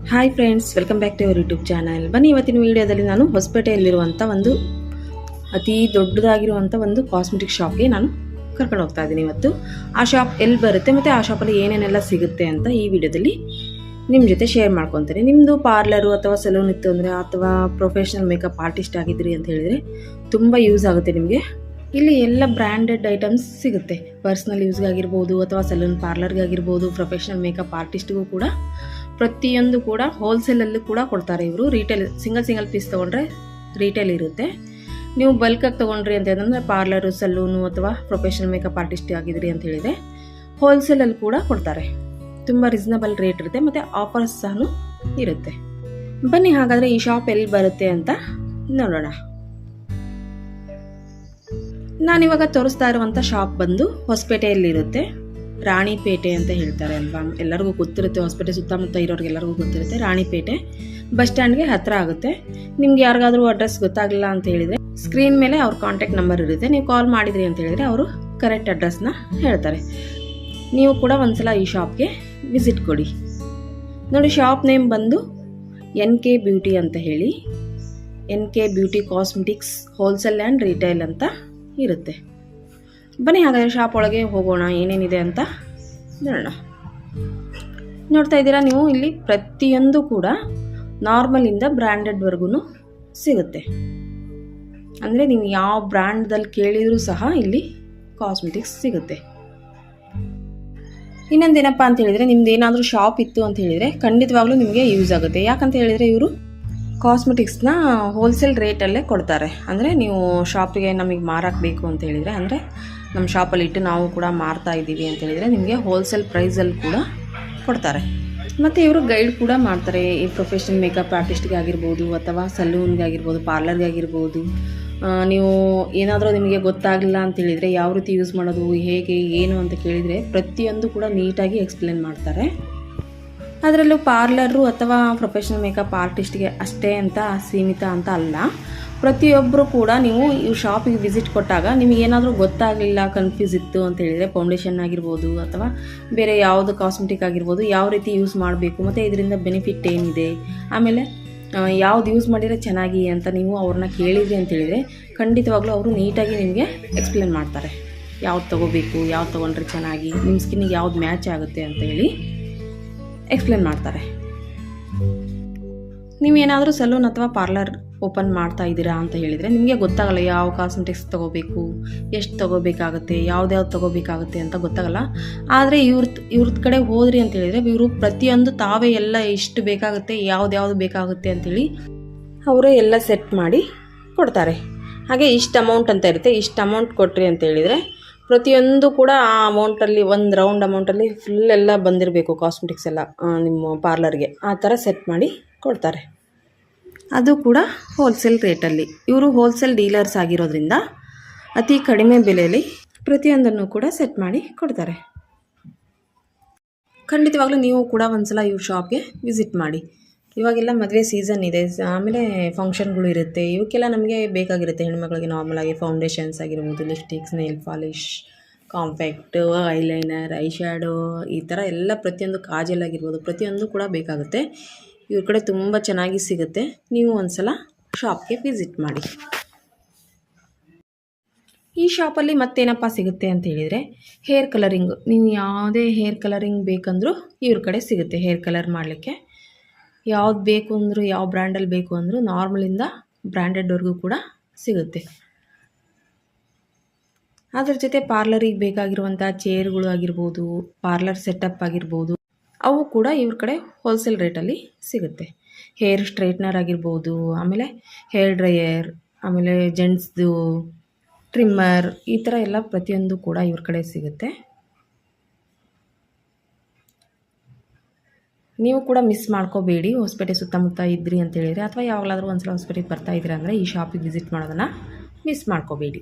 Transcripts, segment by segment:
Hi friends, welcome back to our YouTube channel. ಬನ್ನಿ, ಇವತ್ತಿನ ವಿಡಿಯೋದಲ್ಲಿ ನಾನು ಹೊಸಪೇಟೆಯಲ್ಲಿರುವಂಥ ಒಂದು ಅತಿ ದೊಡ್ಡದಾಗಿರುವಂಥ ಒಂದು ಕಾಸ್ಮೆಟಿಕ್ ಶಾಪ್ಗೆ ನಾನು ಕರ್ಕೊಂಡು ಹೋಗ್ತಾ ಇದ್ದೀನಿ. ಇವತ್ತು ಆ ಶಾಪ್ ಎಲ್ಲಿ ಬರುತ್ತೆ ಮತ್ತು ಆ ಶಾಪಲ್ಲಿ ಏನೇನೆಲ್ಲ ಸಿಗುತ್ತೆ ಅಂತ ಈ ವಿಡಿಯೋದಲ್ಲಿ ನಿಮ್ಮ ಜೊತೆ ಶೇರ್ ಮಾಡ್ಕೊತೀನಿ. ನಿಮ್ಮದು ಪಾರ್ಲರು ಅಥವಾ ಸಲೂನ್ ಇತ್ತು ಅಂದರೆ, ಅಥವಾ ಪ್ರೊಫೆಷ್ನಲ್ ಮೇಕಪ್ ಆರ್ಟಿಸ್ಟ್ ಆಗಿದ್ರಿ ಅಂತ ಹೇಳಿದರೆ ತುಂಬ ಯೂಸ್ ಆಗುತ್ತೆ ನಿಮಗೆ. ಇಲ್ಲಿ ಎಲ್ಲ ಬ್ರ್ಯಾಂಡೆಡ್ ಐಟಮ್ಸ್ ಸಿಗುತ್ತೆ. ಪರ್ಸ್ನಲ್ ಯೂಸ್ಗಾಗಿರ್ಬೋದು, ಅಥವಾ ಸಲೂನ್ ಪಾರ್ಲರ್ಗಾಗಿರ್ಬೋದು, ಪ್ರೊಫೆಷ್ನಲ್ ಮೇಕಪ್ ಆರ್ಟಿಸ್ಟ್ಗೂ ಕೂಡ ಪ್ರತಿಯೊಂದು ಕೂಡ ಹೋಲ್ಸೇಲಲ್ಲೂ ಕೂಡ ಕೊಡ್ತಾರೆ ಇವರು. ರಿಟೇಲ್ ಸಿಂಗಲ್ ಪೀಸ್ ತೊಗೊಂಡ್ರೆ ರಿಟೇಲ್ ಇರುತ್ತೆ. ನೀವು ಬಲ್ಕಾಗಿ ತೊಗೊಂಡ್ರಿ ಅಂತ ಹೇಳಿದ್ರೆ ಪಾರ್ಲರು, ಸಲೂನು ಅಥವಾ ಪ್ರೊಫೆಷ್ನಲ್ ಮೇಕಪ್ ಆರ್ಟಿಸ್ಟ್ ಆಗಿದ್ರಿ ಅಂತ ಹೇಳಿದರೆ ಹೋಲ್ಸೇಲಲ್ಲಿ ಕೂಡ ಕೊಡ್ತಾರೆ. ತುಂಬ ರೀಸನಬಲ್ ರೇಟ್ ಇರುತ್ತೆ ಮತ್ತು ಆಫರ್ಸ್ ಸಹ ಇರುತ್ತೆ. ಬನ್ನಿ, ಹಾಗಾದರೆ ಈ ಶಾಪ್ ಎಲ್ಲಿ ಬರುತ್ತೆ ಅಂತ ನೋಡೋಣ. ನಾನಿವಾಗ ತೋರಿಸ್ತಾ ಇರುವಂಥ ಶಾಪ್ ಬಂದು ಹೊಸಪೇಟೆಯಲ್ಲಿರುತ್ತೆ. ರಾಣಿಪೇಟೆ ಅಂತ ಹೇಳ್ತಾರೆ ಅಲ್ವಾ, ಎಲ್ಲರಿಗೂ ಗೊತ್ತಿರುತ್ತೆ. ಹೊಸಪೇಟೆ ಸುತ್ತಮುತ್ತ ಇರೋರಿಗೆಲ್ಲರಿಗೂ ಗೊತ್ತಿರುತ್ತೆ. ರಾಣಿಪೇಟೆ ಬಸ್ ಸ್ಟ್ಯಾಂಡ್ಗೆ ಹತ್ತಿರ ಆಗುತ್ತೆ. ನಿಮ್ಗೆ ಯಾರಿಗಾದ್ರೂ ಅಡ್ರೆಸ್ ಗೊತ್ತಾಗಲಿಲ್ಲ ಅಂತ ಹೇಳಿದರೆ ಸ್ಕ್ರೀನ್ ಮೇಲೆ ಅವ್ರ ಕಾಂಟ್ಯಾಕ್ಟ್ ನಂಬರ್ ಇರುತ್ತೆ. ನೀವು ಕಾಲ್ ಮಾಡಿದ್ರಿ ಅಂತ ಹೇಳಿದರೆ ಅವರು ಕರೆಕ್ಟ್ ಅಡ್ರೆಸ್ನ ಹೇಳ್ತಾರೆ. ನೀವು ಕೂಡ ಒಂದ್ಸಲ ಈ ಶಾಪ್ಗೆ ವಿಸಿಟ್ ಕೊಡಿ. ನೋಡಿ, ಶಾಪ್ ನೇಮ್ ಬಂದು NK ಬ್ಯೂಟಿ ಅಂತ ಹೇಳಿ, NK beauty cosmetics wholesale and retail ಅಂತ ಇರುತ್ತೆ. ಬನ್ನಿ, ಹಾಗಾದರೆ ಶಾಪ್ ಒಳಗೆ ಹೋಗೋಣ, ಏನೇನಿದೆ ಅಂತ ನೋಡೋಣ. ನೋಡ್ತಾ ಇದ್ದೀರಾ ನೀವು, ಇಲ್ಲಿ ಪ್ರತಿಯೊಂದು ಕೂಡ ನಾರ್ಮಲಿಂದ ಬ್ರ್ಯಾಂಡೆಡ್ವರೆಗೂ ಸಿಗುತ್ತೆ. ಅಂದರೆ ನೀವು ಯಾವ ಬ್ರ್ಯಾಂಡ್ದಲ್ಲಿ ಕೇಳಿದರೂ ಸಹ ಇಲ್ಲಿ ಕಾಸ್ಮೆಟಿಕ್ಸ್ ಸಿಗುತ್ತೆ. ಇನ್ನೊಂದೇನಪ್ಪ ಅಂತ ಹೇಳಿದರೆ, ನಿಮ್ದು ಏನಾದರೂ ಶಾಪ್ ಇತ್ತು ಅಂತ ಹೇಳಿದರೆ ಖಂಡಿತವಾಗ್ಲೂ ನಿಮಗೆ ಯೂಸ್ ಆಗುತ್ತೆ. ಯಾಕಂತ ಹೇಳಿದರೆ ಇವರು ಕಾಸ್ಮೆಟಿಕ್ಸ್ನ ಹೋಲ್ಸೇಲ್ ರೇಟಲ್ಲೇ ಕೊಡ್ತಾರೆ. ಅಂದರೆ ನೀವು ಶಾಪಿಗೆ ನಮಗೆ ಮಾರಕ್ಕೆ ಬೇಕು ಅಂತ ಹೇಳಿದರೆ, ಅಂದರೆ ನಮ್ಮ ಶಾಪಲ್ಲಿ ಇಟ್ಟು ನಾವು ಕೂಡ ಮಾರ್ತಾ ಇದ್ದೀವಿ ಅಂತ ಹೇಳಿದರೆ ನಿಮಗೆ ಹೋಲ್ಸೇಲ್ ಪ್ರೈಸಲ್ಲಿ ಕೂಡ ಕೊಡ್ತಾರೆ. ಮತ್ತು ಇವರು ಗೈಡ್ ಕೂಡ ಮಾಡ್ತಾರೆ. ಈ ಪ್ರೊಫೆಷ್ನಲ್ ಮೇಕಪ್ ಆರ್ಟಿಸ್ಟ್ಗೆ ಆಗಿರ್ಬೋದು, ಅಥವಾ ಸಲೂನ್ಗೆ ಆಗಿರ್ಬೋದು, ಪಾರ್ಲರ್ಗೆ ಆಗಿರ್ಬೋದು. ನೀವು ಏನಾದರೂ ನಿಮಗೆ ಗೊತ್ತಾಗಲಿಲ್ಲ ಅಂತ ಹೇಳಿದರೆ ಯಾವ ರೀತಿ ಯೂಸ್ ಮಾಡೋದು, ಹೇಗೆ ಏನು ಅಂತ ಕೇಳಿದರೆ ಪ್ರತಿಯೊಂದು ಕೂಡ ನೀಟಾಗಿ ಎಕ್ಸ್ಪ್ಲೇನ್ ಮಾಡ್ತಾರೆ. ಅದರಲ್ಲೂ ಪಾರ್ಲರು ಅಥವಾ ಪ್ರೊಫೆಷ್ನಲ್ ಮೇಕಪ್ ಆರ್ಟಿಸ್ಟ್ಗೆ ಅಷ್ಟೇ ಅಂತ ಸೀಮಿತ ಅಂತ ಅಲ್ಲ. ಪ್ರತಿಯೊಬ್ಬರು ಕೂಡ ನೀವು ಈ ಶಾಪಿಗೆ ವಿಸಿಟ್ ಕೊಟ್ಟಾಗ ನಿಮಗೆ ಏನಾದರೂ ಗೊತ್ತಾಗಲಿಲ್ಲ, ಕನ್ಫ್ಯೂಸ್ ಇತ್ತು ಅಂತ ಹೇಳಿದರೆ, ಫೌಂಡೇಶನ್ ಆಗಿರ್ಬೋದು ಅಥವಾ ಬೇರೆ ಯಾವುದು ಕಾಸ್ಮೆಟಿಕ್ ಆಗಿರ್ಬೋದು, ಯಾವ ರೀತಿ ಯೂಸ್ ಮಾಡಬೇಕು ಮತ್ತು ಇದರಿಂದ ಬೆನಿಫಿಟ್ ಏನಿದೆ, ಆಮೇಲೆ ಯಾವ್ದು ಯೂಸ್ ಮಾಡಿದರೆ ಚೆನ್ನಾಗಿ ಅಂತ ನೀವು ಅವ್ರನ್ನ ಕೇಳಿದ್ರಿ ಅಂತ ಹೇಳಿದರೆ ಖಂಡಿತವಾಗ್ಲೂ ಅವರು ನೀಟಾಗಿ ನಿಮಗೆ ಎಕ್ಸ್ಪ್ಲೇನ್ ಮಾಡ್ತಾರೆ. ಯಾವ್ದು ತೊಗೋಬೇಕು, ಯಾವ್ದು ತೊಗೊಂಡ್ರೆ ಚೆನ್ನಾಗಿ, ನಿಮ್ಮ ಸ್ಕಿನ್ನಿಗೆ ಯಾವ್ದು ಮ್ಯಾಚ್ ಆಗುತ್ತೆ ಅಂತ ಹೇಳಿ ಎಕ್ಸ್ಪ್ಲೇನ್ ಮಾಡ್ತಾರೆ. ನೀವೇನಾದರೂ ಸಲೂನ್ ಅಥವಾ ಪಾರ್ಲರ್ ಓಪನ್ ಮಾಡ್ತಾ ಇದ್ದೀರಾ ಅಂತ ಹೇಳಿದರೆ ನಿಮಗೆ ಗೊತ್ತಾಗಲ್ಲ ಯಾವ ಕಾಸ್ಮೆಟಿಕ್ಸ್ ತೊಗೋಬೇಕು, ಎಷ್ಟು ತೊಗೋಬೇಕಾಗುತ್ತೆ, ಯಾವ್ದು ತೊಗೋಬೇಕಾಗುತ್ತೆ ಅಂತ ಗೊತ್ತಾಗಲ್ಲ. ಆದರೆ ಇವ್ರದ್ದು ಕಡೆ ಹೋದ್ರಿ ಅಂತ ಹೇಳಿದರೆ ಇವರು ಪ್ರತಿಯೊಂದು ತಾವೇ ಎಲ್ಲ ಎಷ್ಟು ಬೇಕಾಗುತ್ತೆ, ಯಾವ್ದು ಬೇಕಾಗುತ್ತೆ ಅಂಥೇಳಿ ಅವರೇ ಎಲ್ಲ ಸೆಟ್ ಮಾಡಿ ಕೊಡ್ತಾರೆ. ಹಾಗೆ ಇಷ್ಟು ಅಮೌಂಟ್ ಅಂತ ಇರುತ್ತೆ, ಇಷ್ಟು ಅಮೌಂಟ್ ಕೊಟ್ರಿ ಅಂತ ಹೇಳಿದರೆ ಪ್ರತಿಯೊಂದು ಕೂಡ ಆ ಅಮೌಂಟಲ್ಲಿ ಒಂದು ರೌಂಡ್ ಅಮೌಂಟಲ್ಲಿ ಫುಲ್ ಎಲ್ಲ ಬಂದಿರಬೇಕು ಕಾಸ್ಮೆಟಿಕ್ಸ್ ಎಲ್ಲ ನಿಮ್ಮ ಪಾರ್ಲರ್ಗೆ. ಆ ಥರ ಸೆಟ್ ಮಾಡಿ ಕೊಡ್ತಾರೆ. ಅದು ಕೂಡ ಹೋಲ್ಸೇಲ್ ರೇಟಲ್ಲಿ. ಇವರು ಹೋಲ್ಸೇಲ್ ಡೀಲರ್ಸ್ ಆಗಿರೋದ್ರಿಂದ ಅತಿ ಕಡಿಮೆ ಬೆಲೆಯಲ್ಲಿ ಪ್ರತಿಯೊಂದನ್ನು ಕೂಡ ಸೆಟ್ ಮಾಡಿ ಕೊಡ್ತಾರೆ. ಖಂಡಿತವಾಗ್ಲೂ ನೀವು ಕೂಡ ಒಂದ್ಸಲ ಇವ್ರ ಶಾಪ್ಗೆ ವಿಸಿಟ್ ಮಾಡಿ. ಇವಾಗೆಲ್ಲ ಮದುವೆ ಸೀಸನ್ ಇದೆ, ಆಮೇಲೆ ಫಂಕ್ಷನ್ಗಳು ಇರುತ್ತೆ. ಇವಕ್ಕೆಲ್ಲ ನಮಗೆ ಬೇಕಾಗಿರುತ್ತೆ ಹೆಣ್ಮಕ್ಳಿಗೆ. ನಾರ್ಮಲಾಗಿ ಫೌಂಡೇಶನ್ಸ್ ಆಗಿರ್ಬೋದು, lipsticks, nail polish, compact, eyeliner, I shadow, ಈ ಥರ ಎಲ್ಲ ಪ್ರತಿಯೊಂದು, ಕಾಜಲ್ ಆಗಿರ್ಬೋದು, ಪ್ರತಿಯೊಂದು ಕೂಡ ಬೇಕಾಗುತ್ತೆ. ಇವ್ರ ಕಡೆ ತುಂಬ ಚೆನ್ನಾಗಿ ಸಿಗುತ್ತೆ. ನೀವು ಒಂದ್ಸಲ ಶಾಪ್ಗೆ ವಿಸಿಟ್ ಮಾಡಿ. ಈ ಶಾಪಲ್ಲಿ ಮತ್ತೇನಪ್ಪ ಸಿಗುತ್ತೆ ಅಂತ ಹೇಳಿದರೆ, ಹೇರ್ ಕಲರಿಂಗು. ನೀವು ಯಾವುದೇ ಹೇರ್ ಕಲರಿಂಗ್ ಬೇಕಂದರೂ ಇವ್ರ ಕಡೆ ಸಿಗುತ್ತೆ. ಹೇರ್ ಕಲರ್ ಮಾಡಲಿಕ್ಕೆ ಯಾವ್ದು ಬೇಕು ಅಂದರೂ, ಯಾವ ಬ್ರ್ಯಾಂಡಲ್ಲಿ ಬೇಕು ಅಂದರೂ ನಾರ್ಮಲಿಂದ ಬ್ರ್ಯಾಂಡೆಡ್ವರೆಗೂ ಕೂಡ ಸಿಗುತ್ತೆ. ಅದ್ರ ಜೊತೆ ಪಾರ್ಲರಿಗೆ ಬೇಕಾಗಿರುವಂಥ ಚೇರ್ಗಳು ಆಗಿರ್ಬೋದು, ಪಾರ್ಲರ್ ಸೆಟಪ್ ಆಗಿರ್ಬೋದು, ಅವು ಕೂಡ ಇವ್ರ ಕಡೆ ಹೋಲ್ಸೇಲ್ ರೇಟಲ್ಲಿ ಸಿಗುತ್ತೆ. ಹೇರ್ ಸ್ಟ್ರೈಟ್ನರ್ ಆಗಿರ್ಬೋದು, ಆಮೇಲೆ ಹೇರ್ ಡ್ರೈಯರ್, ಆಮೇಲೆ ಜೆಂಟ್ಸ್ದು ಟ್ರಿಮ್ಮರ್, ಈ ಥರ ಎಲ್ಲ ಪ್ರತಿಯೊಂದು ಕೂಡ ಇವ್ರ ಕಡೆ ಸಿಗುತ್ತೆ. ನೀವು ಕೂಡ ಮಿಸ್ ಮಾಡ್ಕೋಬೇಡಿ. ಹೊಸಪೇಟೆ ಸುತ್ತಮುತ್ತ ಇದ್ರಿ ಅಂತ ಹೇಳಿದರೆ, ಅಥವಾ ಯಾವಾಗಲಾದರೂ ಒಂದ್ಸಲ ಹೊಸಪೇಟೆಗೆ ಬರ್ತಾ ಇದ್ದೀರಾ ಅಂದರೆ ಈ ಶಾಪಿಗೆ ವಿಸಿಟ್ ಮಾಡೋದನ್ನು ಮಿಸ್ ಮಾಡ್ಕೋಬೇಡಿ.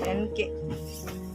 10K.